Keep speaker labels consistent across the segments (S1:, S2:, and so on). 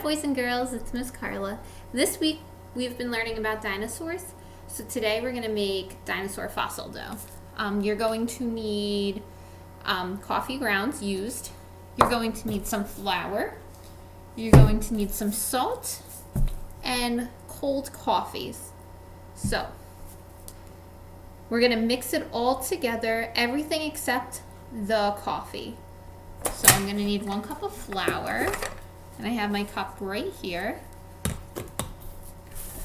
S1: boys and girls, it's Miss Carla. This week we've been learning about dinosaurs. So today we're going to make dinosaur fossil dough. You're going to need coffee grounds used. You're going to need some flour. You're going to need some salt and cold coffees. So we're going to mix it all together, everything except the coffee. So I'm going to need 1 cup of flour. And I have my cup right here.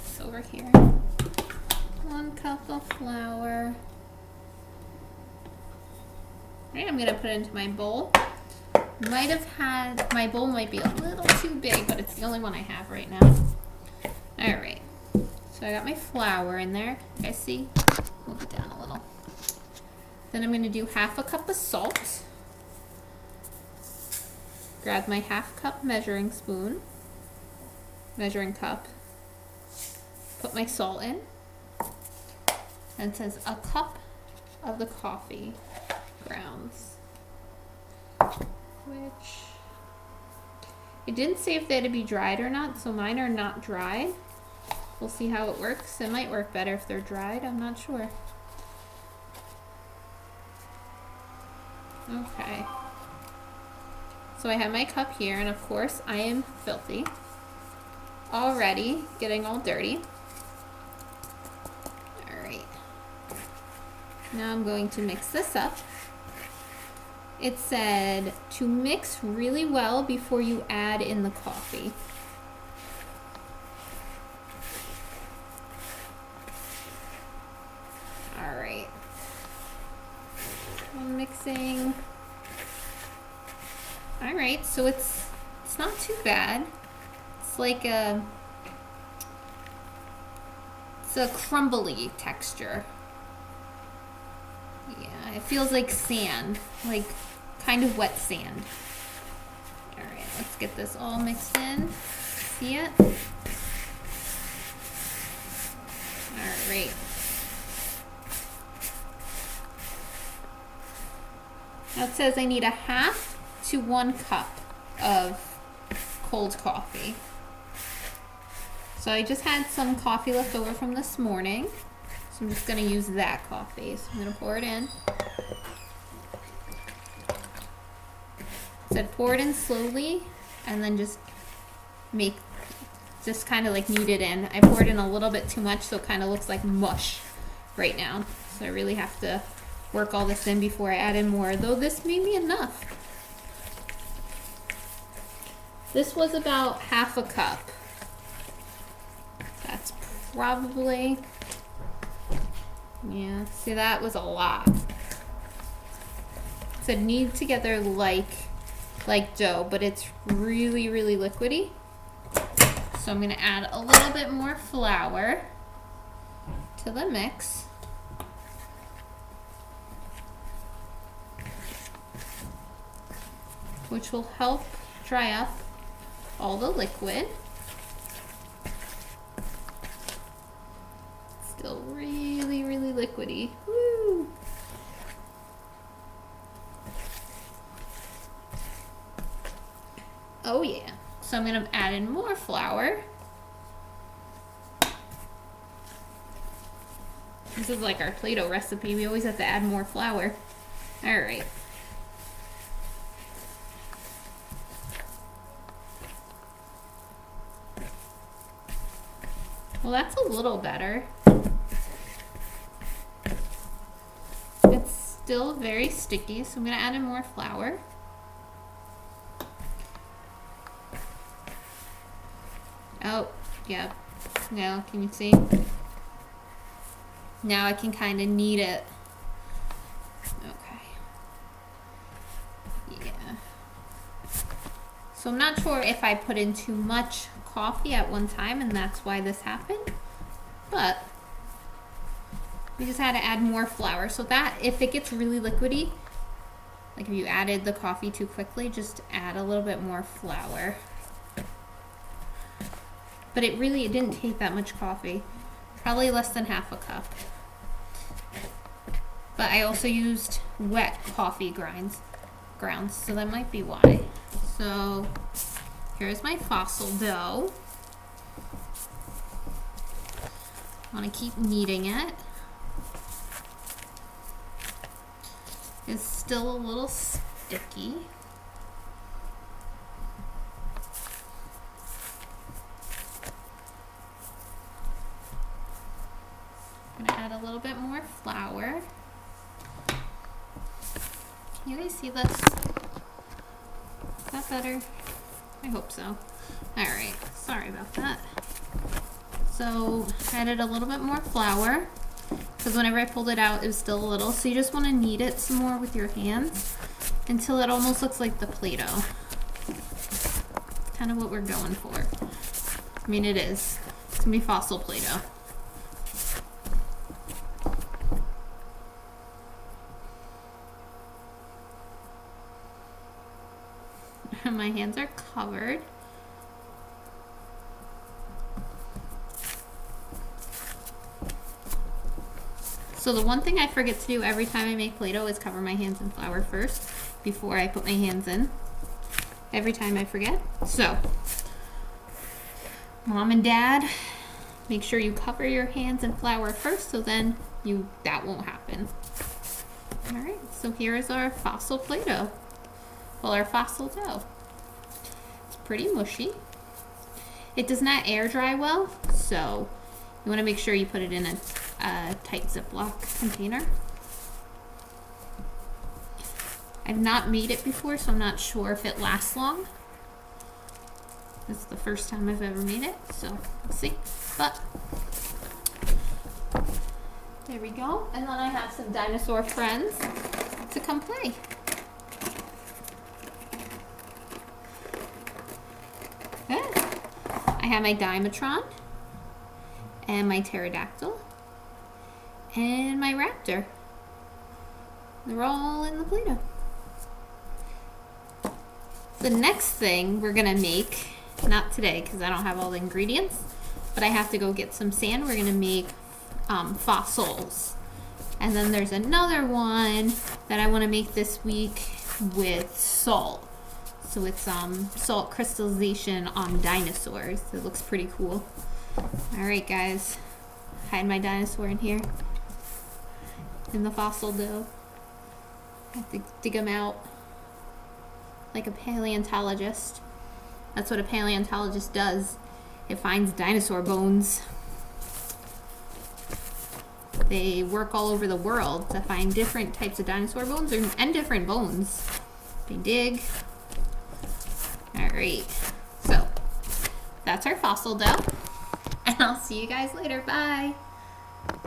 S1: It's over here. 1 cup of flour. Right, I'm gonna put it into my bowl. My bowl might be a little too big, but it's the only one I have right now. All right, so I got my flour in there. You guys see? Move it down a little. Then I'm gonna do 1/2 cup of salt. Grab my 1/2 cup measuring cup, put my salt in, and it says 1 cup of the coffee grounds, which it didn't say if they had to be dried or not, so mine are not dried. We'll see how it works. It might work better if they're dried, I'm not sure. Okay. So I have my cup here, and of course I am filthy. Already getting all dirty. All right. Now I'm going to mix this up. It said to mix really well before you add in the coffee. All right. I'm mixing. All right, so it's not too bad. It's like it's a crumbly texture. Yeah, it feels like sand, like kind of wet sand. All right, let's get this all mixed in. See it? All right. Now it says I need 1/2 to 1 cup of cold coffee. So I just had some coffee left over from this morning. So I'm just gonna use that coffee. So I'm gonna pour it in. It said pour it in slowly and then just kind of like knead it in. I poured in a little bit too much, so it kind of looks like mush right now. So I really have to work all this in before I add in more, though this may be enough. This was about 1/2 cup. That's probably, yeah, see, that was a lot. It said knead together like dough, but it's really, really liquidy. So I'm gonna add a little bit more flour to the mix. Which will help dry up all the liquid. Still really, really liquidy. Woo! Oh yeah. So I'm gonna add in more flour. This is like our Play-Doh recipe. We always have to add more flour. All right. Well, that's a little better. It's still very sticky, so I'm gonna add in more flour. Oh, yeah. Now, can you see? Now I can kind of knead it. Okay. Yeah. So I'm not sure if I put in too much coffee at one time and that's why this happened, but we just had to add more flour, so that if it gets really liquidy, like if you added the coffee too quickly, just add a little bit more flour. But it didn't take that much coffee, probably less than 1/2 cup. But I also used wet coffee grounds, so that might be why. So here's my fossil dough. I want to keep kneading it. It's still a little sticky. I'm gonna add a little bit more flour. Can you guys see this? Is that better? I hope so. Alright, sorry about that. So, added a little bit more flour, because whenever I pulled it out, it was still a little. So you just want to knead it some more with your hands until it almost looks like the Play-Doh. Kind of what we're going for. I mean, it is. It's going to be fossil Play-Doh. My hands are covered. So the one thing I forget to do every time I make Play-Doh is cover my hands in flour first before I put my hands in. Every time I forget. So, Mom and Dad, make sure you cover your hands in flour first so then that won't happen. Alright, so here is our fossil Play-Doh. Well, our fossil dough. It's pretty mushy. It does not air dry well, so you want to make sure you put it in a tight Ziploc container. I've not made it before, so I'm not sure if it lasts long. This is the first time I've ever made it, so we'll see. But there we go. And then I have some dinosaur friends to come play. Good. I have my Dimetron and my pterodactyl and my raptor. They're all in the Play-Doh. The next thing we're gonna make, not today because I don't have all the ingredients, but I have to go get some sand. We're gonna make fossils. And then there's another one that I wanna make this week with salt. So it's salt crystallization on dinosaurs. It looks pretty cool. Alright guys, hide my dinosaur in here. In the fossil dough. I have to dig them out like a paleontologist. That's what a paleontologist does. It finds dinosaur bones. They work all over the world to find different types of dinosaur bones and different bones. They dig. Alright, so that's our fossil dough. And I'll see you guys later. Bye.